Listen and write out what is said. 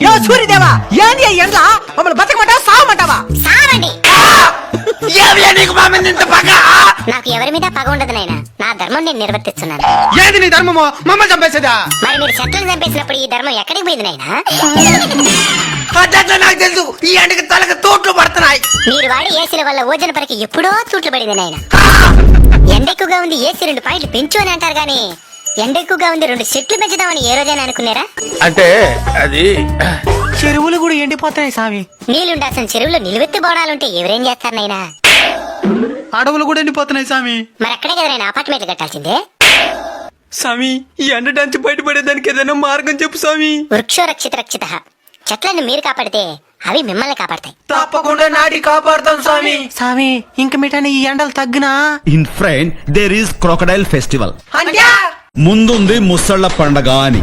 యో సూర్యదేవా ఏంది ఎండ్ల మమ్మల్ని బతకమంటావా సావమంటావా? సావండి. నీకు మా మీద ఇంత పగ? నాకు ఎవరి మీద పగ ఉండదు నాయనా, నా ధర్మం నేను నిర్వర్తిస్తున్నాను. ఏది నీ ధర్మమో? మమ్మల్ని చంపేసేదా? మరి మీరు చెట్లను చంపేసినప్పుడు ఈ ధర్మం ఎక్కడికి పోయింది నాయనా? అట్లా నాకు తెలుసు. ఈ ఎండకి తలకు తోట్లు పడుతున్నాయి. మీరు వాడి ఏసీల వల్ల ఓజన పరికి ఎప్పుడో తూట్లు పడింది నాయనా. ఎండ ఎక్కువగా ఉంది ఏసీ 2 పాయింట్లు పెంచు అని అంటారు గానీ ఎండ ఎక్కువగా ఉంది 2 చెట్లు పెంచుదామని ఏ రోజైనా అనుకున్నారా? అంటే అది చెరువులు కూడా ఎండిపోతున్నాయి స్వామి. నీళ్ళుండాల్సిన చెరువులో నిలువెత్తి బోడాలుంటే ఎవరేం చేస్తారు నాయనా? అడవులు కూడా ఎండిపోతున్నాయి స్వామి. మరి అక్కడే కదా నేను అపార్ట్మెంట్లు కట్టాల్సిందే. స్వామి ఈ ఎండ నుంచి బయటపడేదానికి ఏదైనా మార్గం చెప్పు స్వామి. వృక్షో రక్షిత రక్షిత. చెట్లను మీరు కాపాడితే అవి మిమ్మల్ని కాపాడతాయి. తప్పకుండా నాటి కాపాడుతాం స్వామి. స్వామి ఇంక మిఠాని ఈ ఎండలు తగ్గినా in front there is crocodile festival. అంటే ముందుంది ముసళ్ళ పండగ అని.